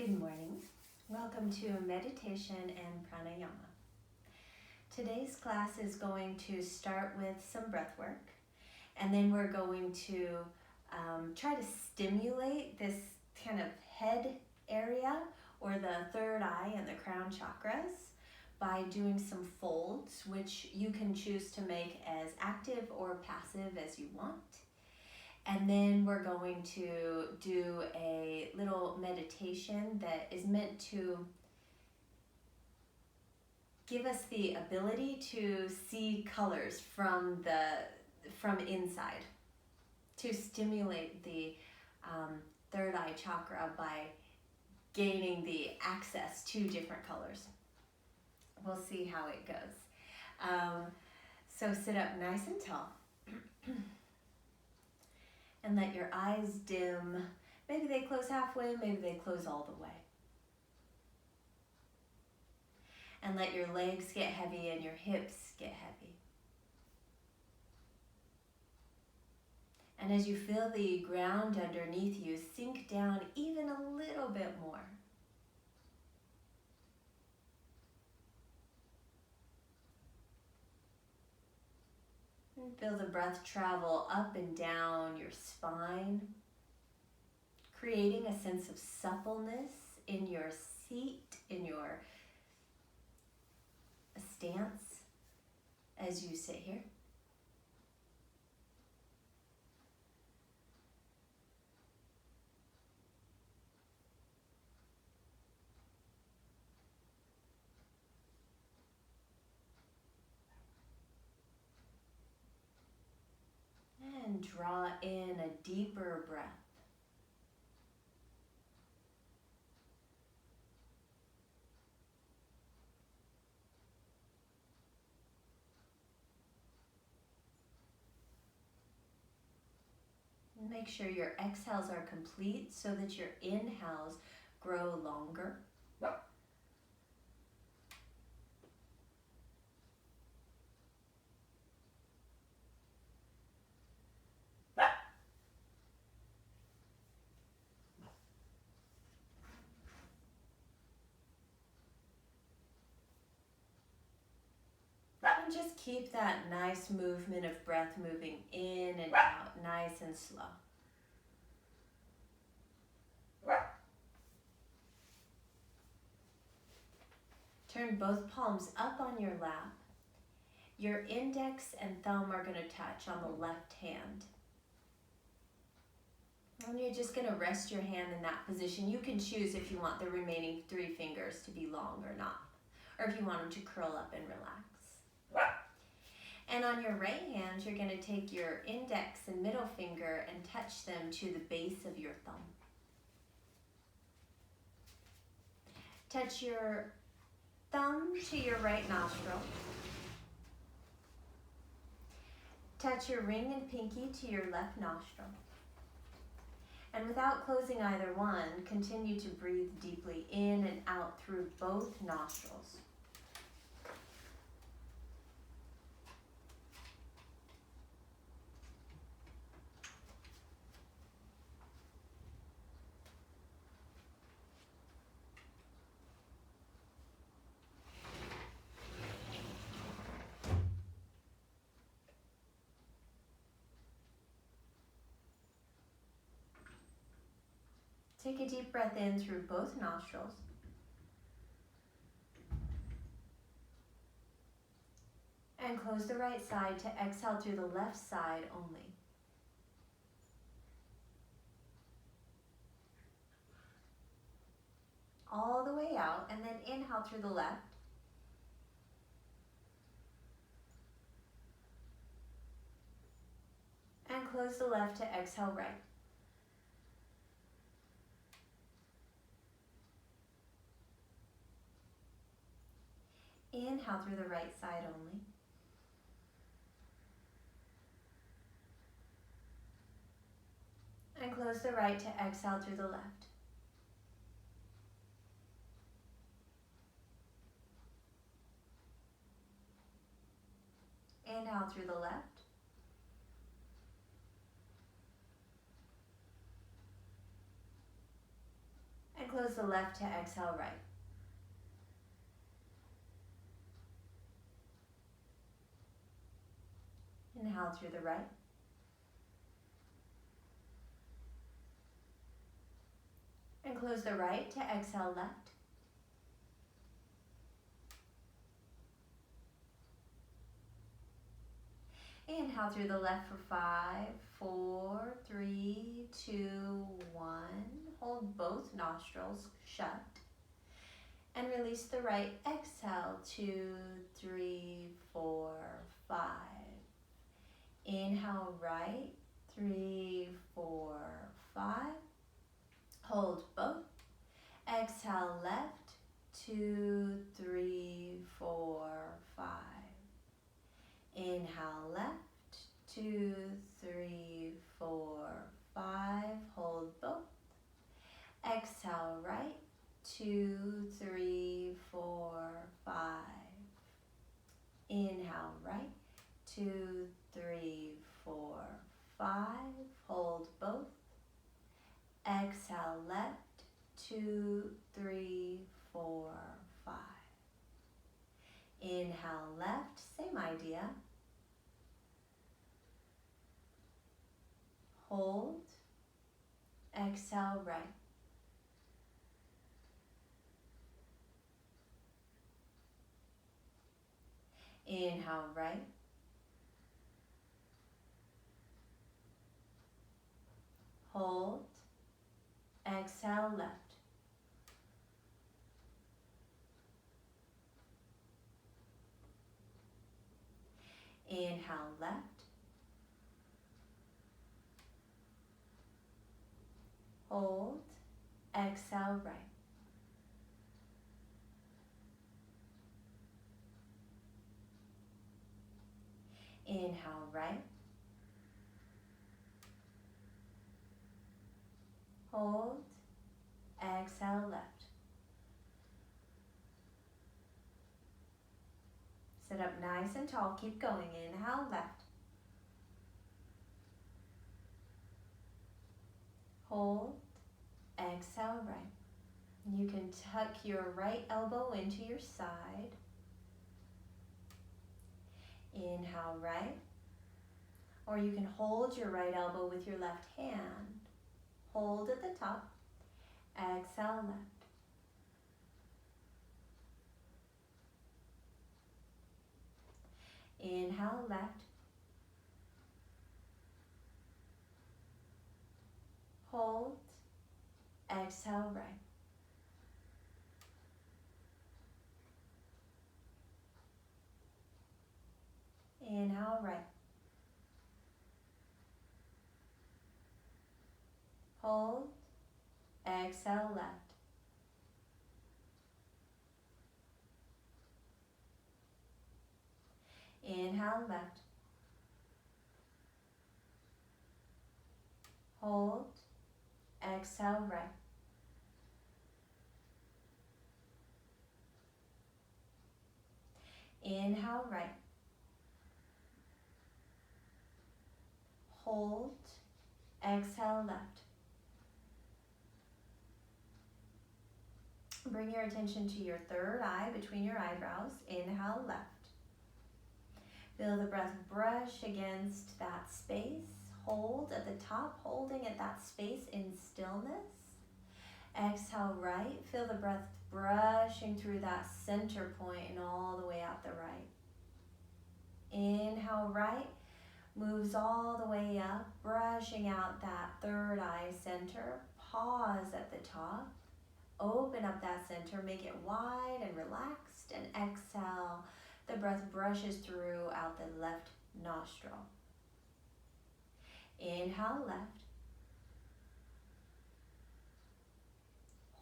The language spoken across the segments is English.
Good morning. Welcome to meditation and pranayama. Today's class is going to start with some breath work, and then we're going to try to stimulate this kind of head area or the third eye and the crown chakras by doing some folds, which you can choose to make as active or passive as you want. And then we're going to do a little meditation that is meant to give us the ability to see colors from inside, to stimulate the third eye chakra by gaining the access to different colors. We'll see how it goes. So sit up nice and tall. And let your eyes dim. Maybe they close halfway, maybe they close all the way. And let your legs get heavy and your hips get heavy. And as you feel the ground underneath you sink down even a little bit more. And feel the breath travel up and down your spine, creating a sense of suppleness in your seat, in your stance as you sit here. And draw in a deeper breath. Make sure your exhales are complete so that your inhales grow longer. And just keep that nice movement of breath moving in and out, nice and slow. Turn both palms up on your lap. Your index and thumb are going to touch on the left hand. And you're just going to rest your hand in that position. You can choose if you want the remaining 3 fingers to be long or not, or if you want them to curl up and relax. And on your right hand, you're going to take your index and middle finger and touch them to the base of your thumb. Touch your thumb to your right nostril. Touch your ring and pinky to your left nostril. And without closing either one, continue to breathe deeply in and out through both nostrils. Take a deep breath in through both nostrils. And close the right side to exhale through the left side only. All the way out, and then inhale through the left. And close the left to exhale right. Inhale through the right side only. And close the right to exhale through the left. Inhale through the left. close the left to exhale right. Inhale through the right. And close the right to exhale left. Inhale through the left for 5, 4, 3, 2, 1. Hold both nostrils shut. And release the right. Exhale, 2, 3, 4, 5. Inhale right, 3, 4, 5. Hold both. Exhale left, 2, 3, 4, 5. Inhale left, 2, 3, 4, 5. Hold both. Exhale right, 2, 3, 4, 5. Inhale right, 2, 3, 4, 5. Hold both. Exhale left, 2, 3, 4, 5. Inhale left, same idea. Hold. Exhale right. Inhale right. Hold. Exhale left. Inhale left. Hold. Exhale right. Inhale right. Hold. Exhale left. Sit up nice and tall. Keep going. Inhale left. Hold. Exhale right. You can tuck your right elbow into your side. Inhale right. Or you can hold your right elbow with your left hand. Hold at the top. Exhale left. Inhale left. Hold. Exhale right. Inhale right. Hold. Exhale left. Inhale left. Hold. Exhale right. Inhale right. Hold. Exhale left. Bring your attention to your third eye between your eyebrows. Inhale left. Feel the breath brush against that space. Hold at the top, holding at that space in stillness. Exhale right. Feel the breath brushing through that center point and all the way out the right. Inhale right. Moves all the way up, brushing out that third eye center. Pause at the top. Open up that center, make it wide and relaxed, and exhale. The breath brushes through out the left nostril. Inhale left.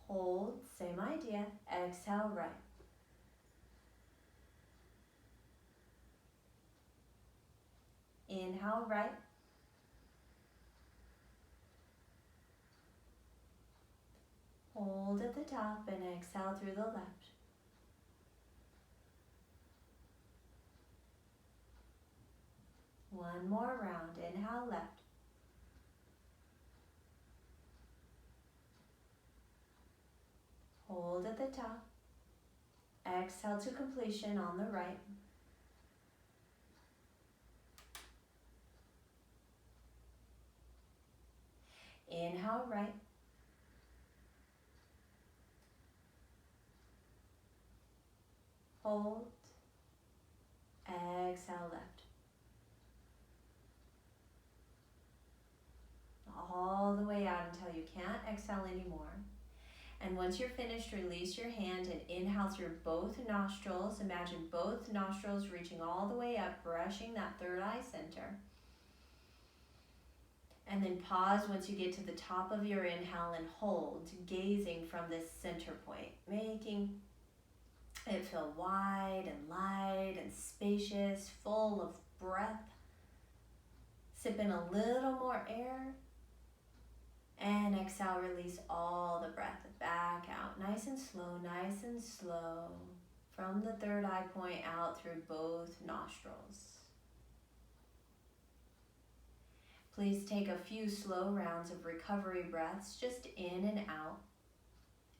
Hold, same idea. Exhale right. Inhale right. Hold at the top and exhale through the left. One more round. Inhale left. Exhale to completion on the right. Inhale right. Hold. Exhale left. All the way out until you can't exhale anymore. And once you're finished, release your hand and inhale through both nostrils. Imagine both nostrils reaching all the way up, brushing that third eye center. And then pause once you get to the top of your inhale and hold, gazing from this center point, making it feel wide and light and spacious, full of breath. Sip in a little more air. And exhale, release all the breath back out. Nice and slow. From the third eye point out through both nostrils. Please take a few slow rounds of recovery breaths, just in and out,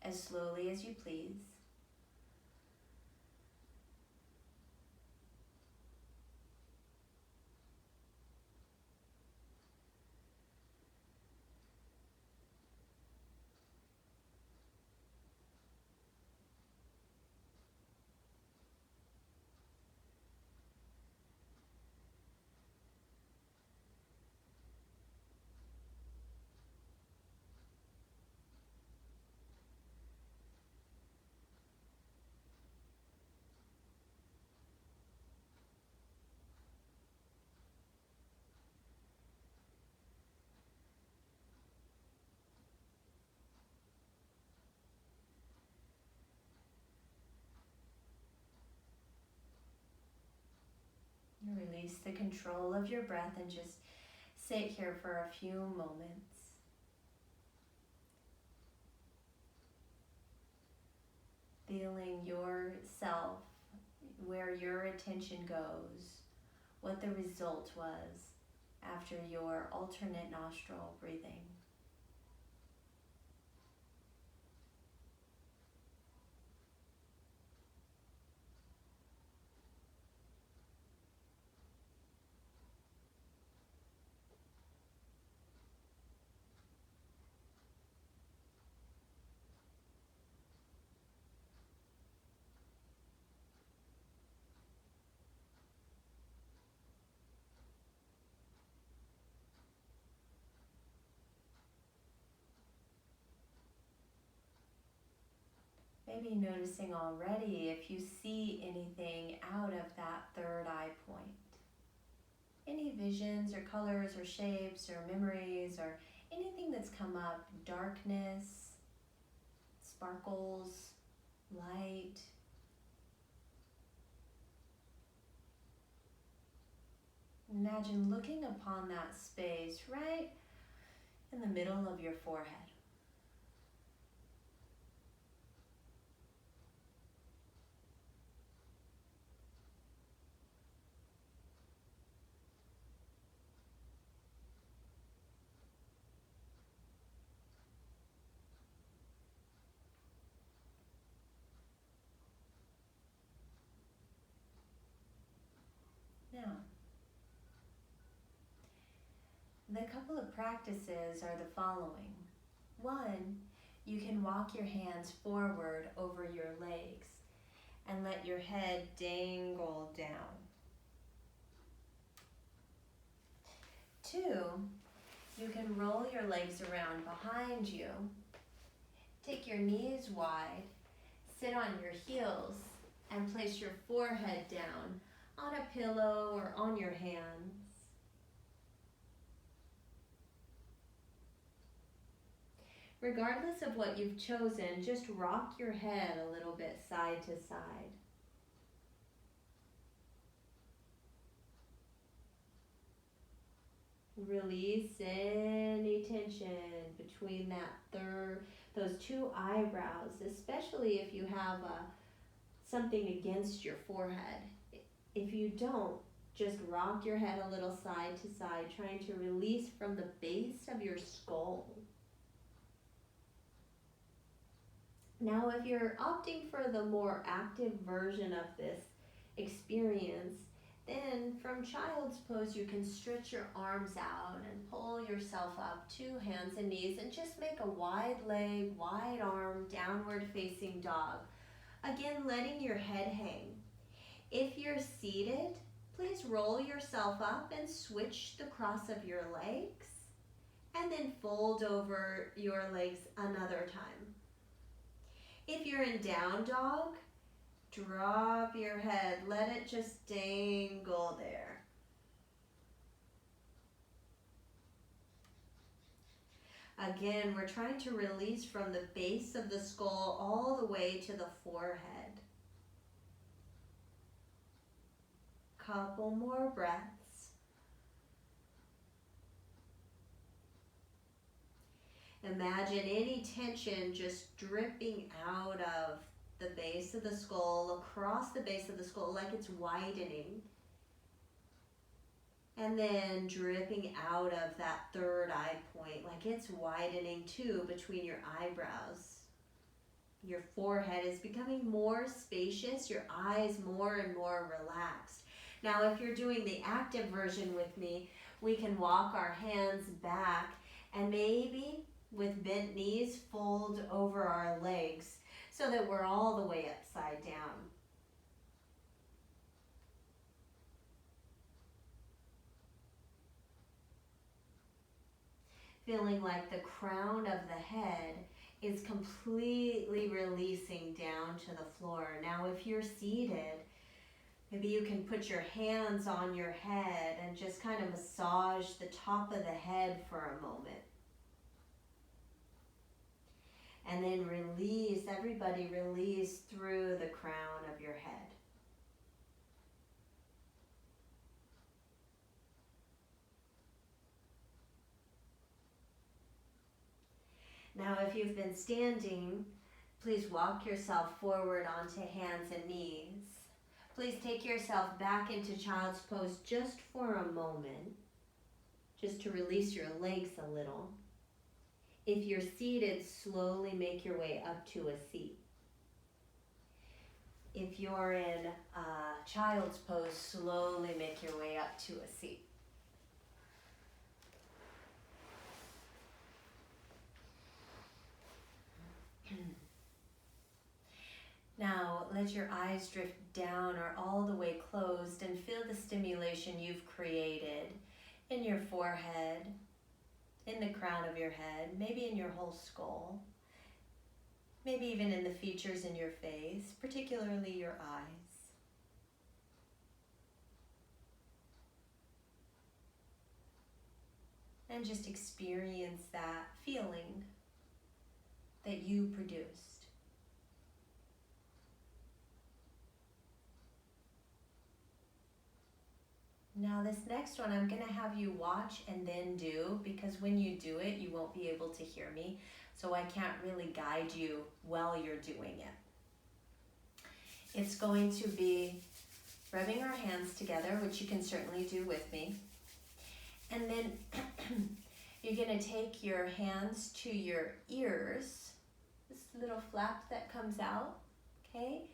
as slowly as you please. Release the control of your breath and just sit here for a few moments. Feeling yourself, where your attention goes, what the result was after your alternate nostril breathing. Maybe noticing already if you see anything out of that third eye point. Any visions or colors or shapes or memories or anything that's come up, darkness, sparkles, light. Imagine looking upon that space right in the middle of your forehead. Now, the couple of practices are the following. One, you can walk your hands forward over your legs and let your head dangle down. Two, you can roll your legs around behind you, take your knees wide, sit on your heels, and place your forehead down on a pillow or on your hands. Regardless of what you've chosen, just rock your head a little bit side to side. Release any tension between those two eyebrows, especially if you have something against your forehead. If you don't, just rock your head a little side to side, trying to release from the base of your skull. Now, if you're opting for the more active version of this experience, then from child's pose, you can stretch your arms out and pull yourself up to hands and knees and just make a wide leg, wide arm, downward facing dog. Again, letting your head hang. If you're seated, please roll yourself up and switch the cross of your legs and then fold over your legs another time. If you're in down dog, drop your head, let it just dangle there. Again, we're trying to release from the base of the skull all the way to the forehead. Couple more breaths. Imagine any tension just dripping out of the base of the skull, across the base of the skull, like it's widening. And then dripping out of that third eye point, like it's widening too between your eyebrows. Your forehead is becoming more spacious, your eyes more and more relaxed. Now, if you're doing the active version with me, we can walk our hands back and maybe with bent knees fold over our legs so that we're all the way upside down. Feeling like the crown of the head is completely releasing down to the floor. Now, if you're seated, maybe you can put your hands on your head and just kind of massage the top of the head for a moment. And then release, everybody release through the crown of your head. Now, if you've been standing, please walk yourself forward onto hands and knees. Please take yourself back into child's pose just for a moment, just to release your legs a little. If you're seated, slowly make your way up to a seat. If you're in child's pose, slowly make your way up to a seat. Now, let your eyes drift down or all the way closed and feel the stimulation you've created in your forehead, in the crown of your head, maybe in your whole skull, maybe even in the features in your face, particularly your eyes. And just experience that feeling that you produced. Now this next one I'm going to have you watch and then do, because when you do it, you won't be able to hear me. So I can't really guide you while you're doing it. It's going to be rubbing our hands together, which you can certainly do with me. And then you're going to take your hands to your ears, this little flap that comes out, okay?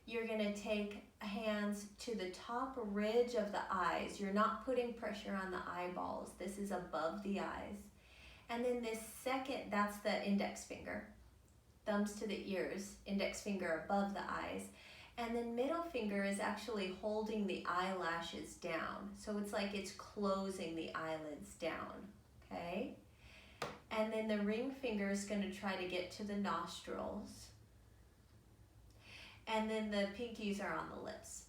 You're going to take hands to the top ridge of the eyes. You're not putting pressure on the eyeballs. This is above the eyes. And then this second, that's the index finger. Thumbs to the ears, index finger above the eyes. And then middle finger is actually holding the eyelashes down. So it's like it's closing the eyelids down, okay? And then the ring finger is going to try to get to the nostrils. And then the pinkies are on the lips.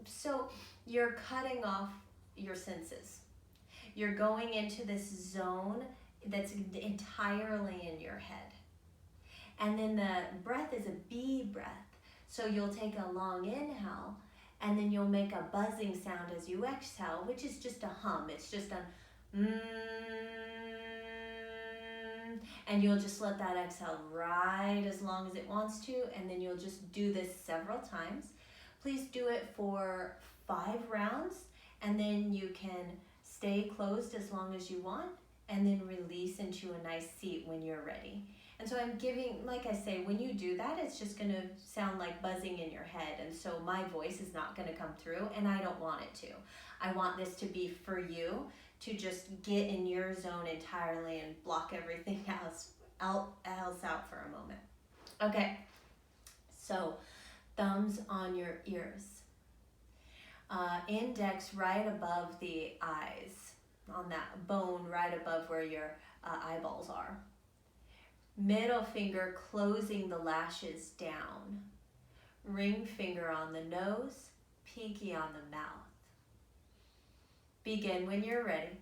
So you're cutting off your senses. You're going into this zone that's entirely in your head. And then the breath is a B breath. So you'll take a long inhale, and then you'll make a buzzing sound as you exhale, which is just a hum. It's just a and you'll just let that exhale ride as long as it wants to, and then you'll just do this several times. Please do it for 5 rounds, and then you can stay closed as long as you want, and then release into a nice seat when you're ready. And so I'm giving, like I say, when you do that, it's just going to sound like buzzing in your head. And so my voice is not going to come through, and I don't want it to. I want this to be for you to just get in your zone entirely and block everything else out for a moment. Okay, so thumbs on your ears. Index right above the eyes, on that bone right above where your eyeballs are. Middle finger closing the lashes down. Ring finger on the nose, pinky on the mouth. Begin when you're ready.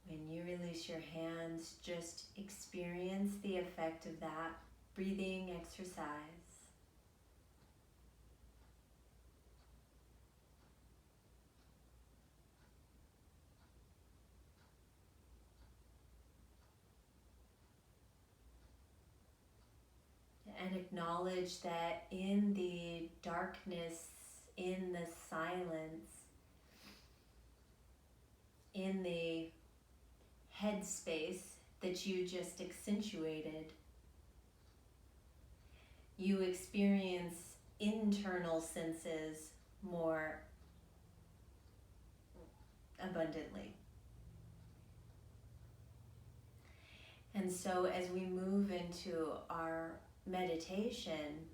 When you release your hands, just experience the effect of that breathing exercise. And acknowledge that in the darkness, in the silence, in the headspace that you just accentuated, you experience internal senses more abundantly. And so as we move into our meditation,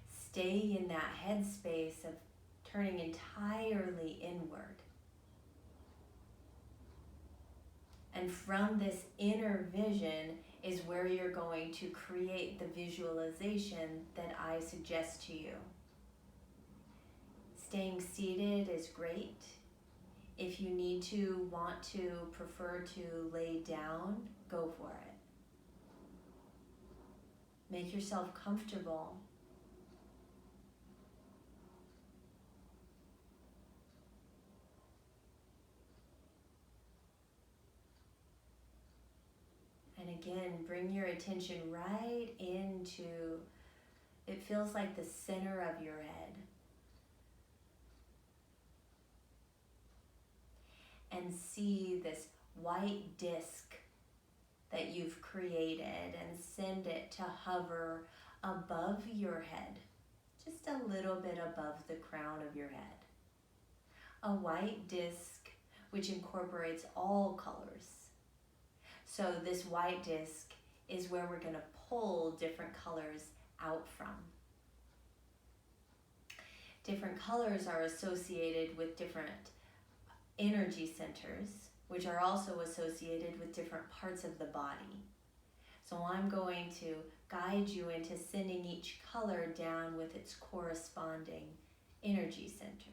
stay in that headspace of turning entirely inward. And from this inner vision is where you're going to create the visualization that I suggest to you. Staying seated is great. If you need to, want to, prefer to lay down, go for it. Make yourself comfortable. And again, bring your attention right into, it feels like the center of your head. And see this white disc that you've created and send it to hover above your head, just a little bit above the crown of your head. A white disc which incorporates all colors. So this white disc is where we're going to pull different colors out from. Different colors are associated with different energy centers, which are also associated with different parts of the body. So I'm going to guide you into sending each color down with its corresponding energy center.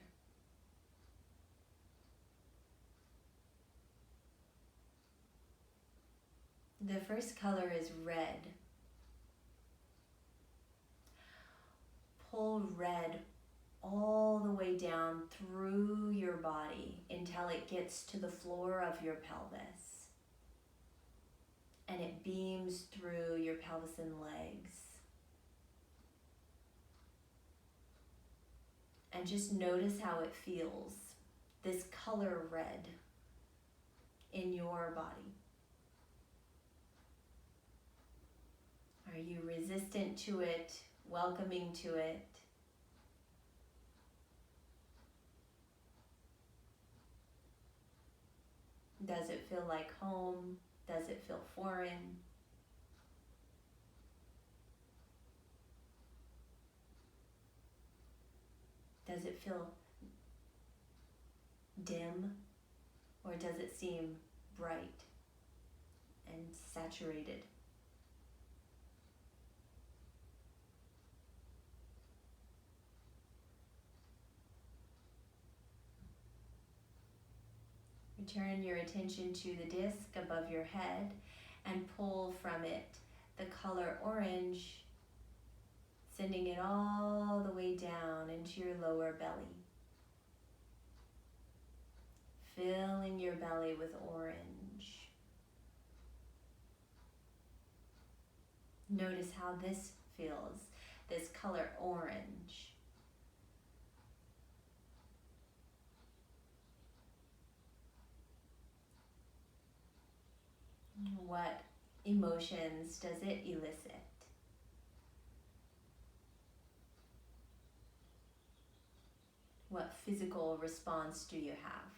The first color is red. Pull red all the way down through your body until it gets to the floor of your pelvis. And it beams through your pelvis and legs. And just notice how it feels, this color red, in your body. Are you resistant to it, welcoming to it? Does it feel like home? Does it feel foreign? Does it feel dim, or does it seem bright and saturated? Return your attention to the disc above your head and pull from it the color orange, sending it all the way down into your lower belly. Filling your belly with orange. Notice how this feels, this color orange. What emotions does it elicit? What physical response do you have?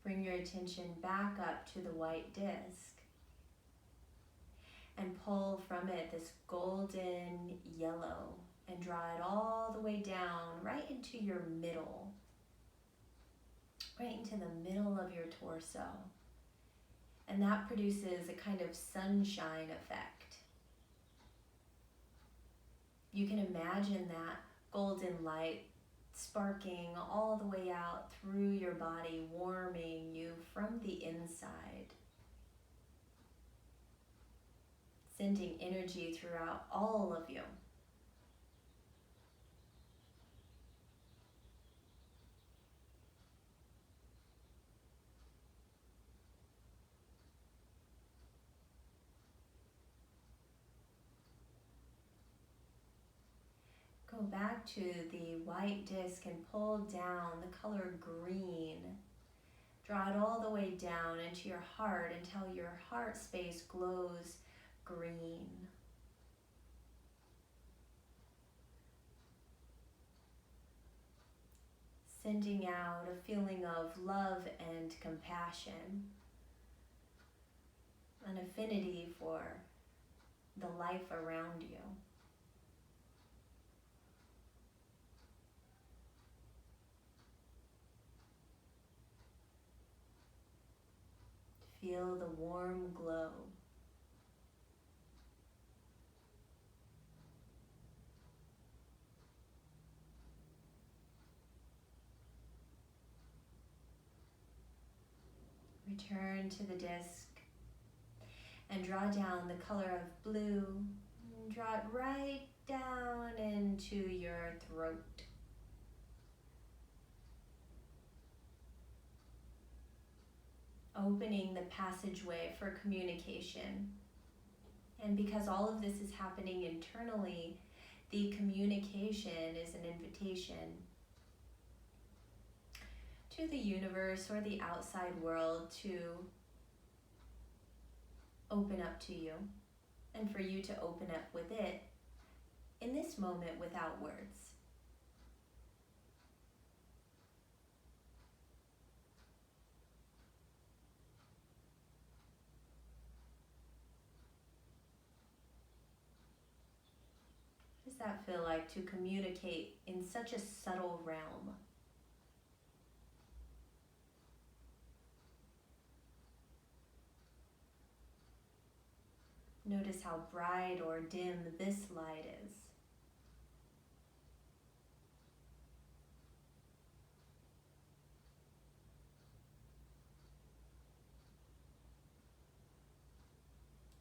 Bring your attention back up to the white disc and pull from it this golden yellow and draw it all the way down right into your middle, right into the middle of your torso. And that produces a kind of sunshine effect. You can imagine that golden light sparking all the way out through your body, warming you from the inside. Sending energy throughout all of you. Go back to the white disc and pull down the color green. Draw it all the way down into your heart until your heart space glows green. Sending out a feeling of love and compassion, an affinity for the life around you. Feel the warm glow. Return to the disc and draw down the color of blue. And draw it right down into your throat. Opening the passageway for communication. And because all of this is happening internally, the communication is an invitation to the universe or the outside world to open up to you, and for you to open up with it in this moment without words. that feel like to communicate in such a subtle realm? Notice how bright or dim this light is.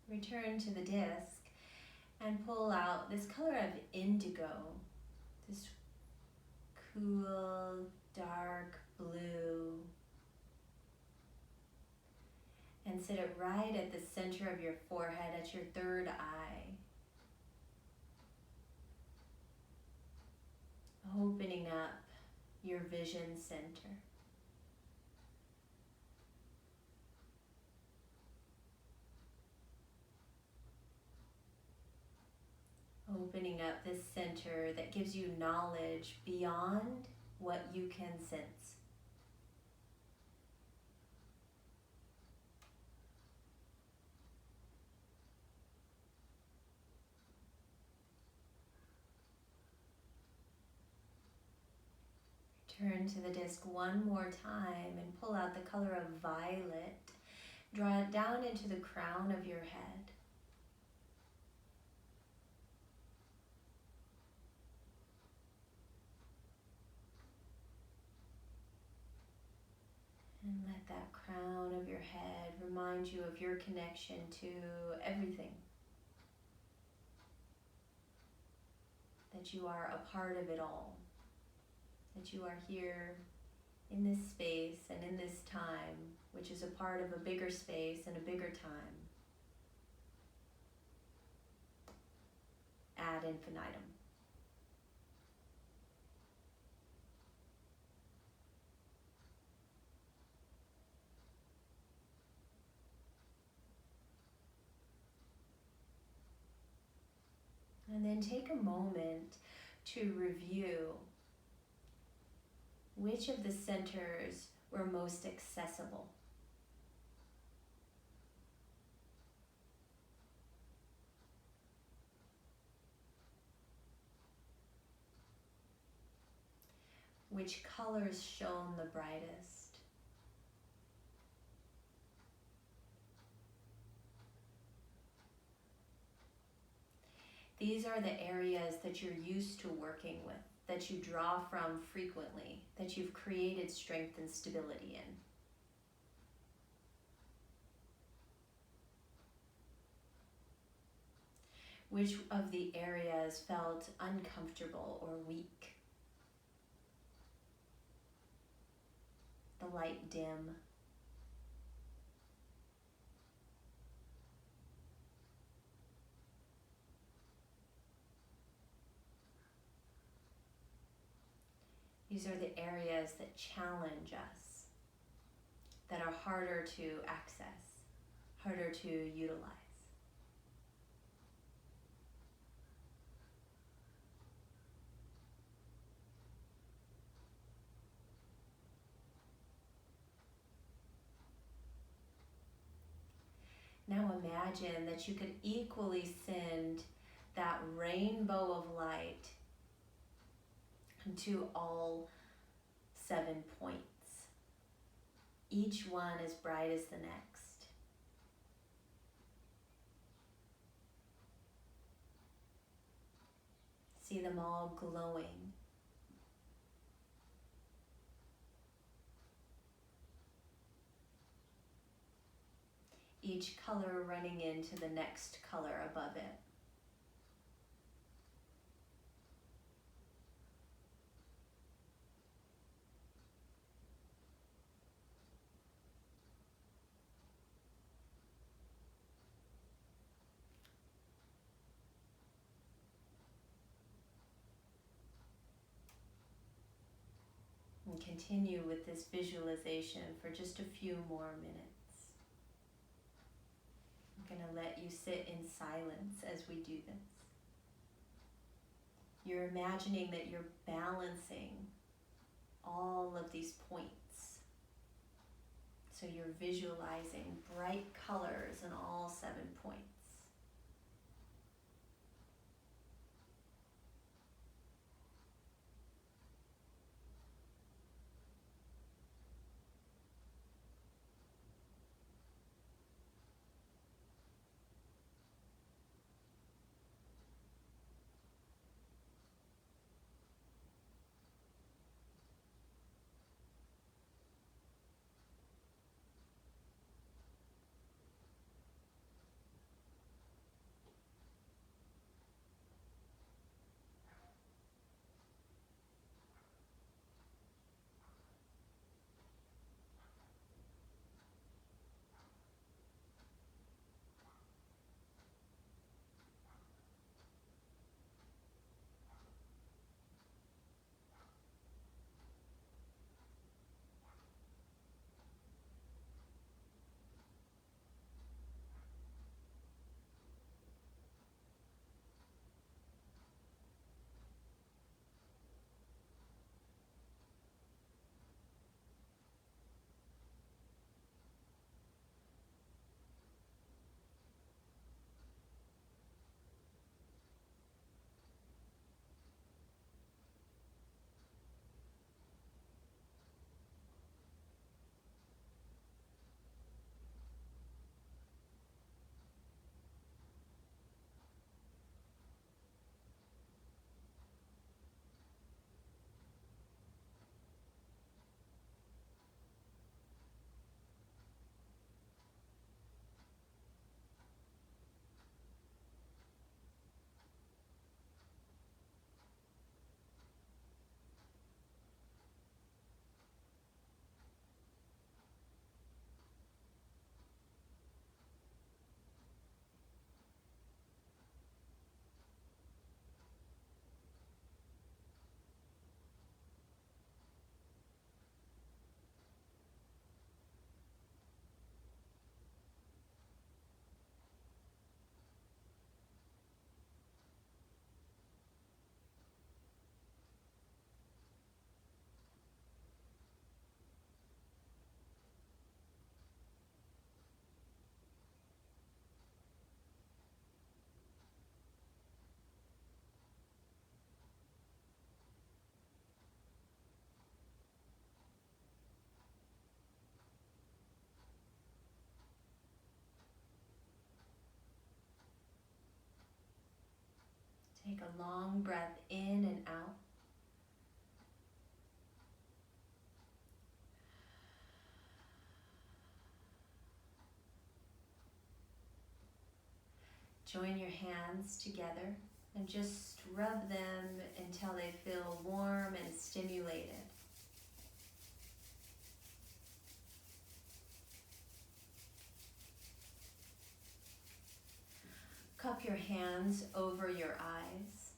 Return to the disc and pull out this color of indigo, this cool, dark blue, and sit it right at the center of your forehead, at your third eye. Opening up your vision center. Opening up this center that gives you knowledge beyond what you can sense. Turn to the disc one more time and pull out the color of violet. Draw it down into the crown of your head. And let that crown of your head remind you of your connection to everything. That you are a part of it all. That you are here in this space and in this time, which is a part of a bigger space and a bigger time. Ad infinitum. And then take a moment to review which of the centers were most accessible. Which colors shone the brightest? These are the areas that you're used to working with, that you draw from frequently, that you've created strength and stability in. Which of the areas felt uncomfortable or weak? The light dim. These are the areas that challenge us, that are harder to access, harder to utilize. Now imagine that you could equally send that rainbow of light to all 7 points, each one as bright as the next. See them all glowing. Each color running into the next color above it. And continue with this visualization for just a few more minutes. I'm going to let you sit in silence as we do this. You're imagining that you're balancing all of these points. So you're visualizing bright colors in all 7 points. Take a long breath in and out. Join your hands together and just rub them until they feel warm and stimulated. Cup your hands over your eyes.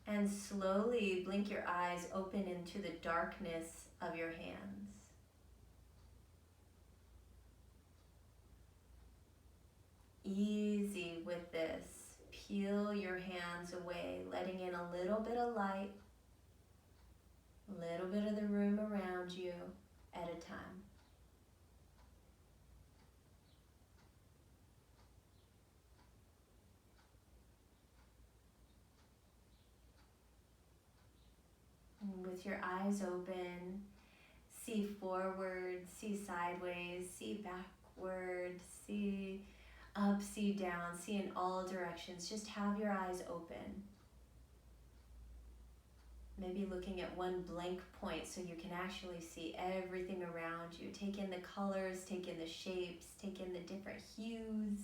And slowly blink your eyes open into the darkness of your hands. Easy with this. Peel your hands away, letting in a little bit of light, a little bit of the room around you at a time. And with your eyes open, see forward, see sideways, see backward, see up, see down, see in all directions. Just have your eyes open. Maybe looking at one blank point so you can actually see everything around you. Take in the colors, take in the shapes, take in the different hues,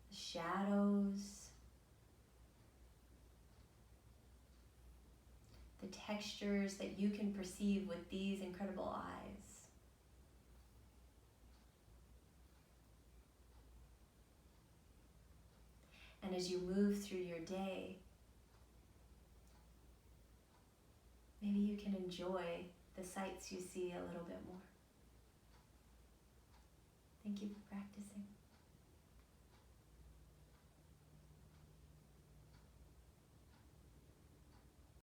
the shadows, the textures that you can perceive with these incredible eyes. And as you move through your day, maybe you can enjoy the sights you see a little bit more. Thank you for practicing.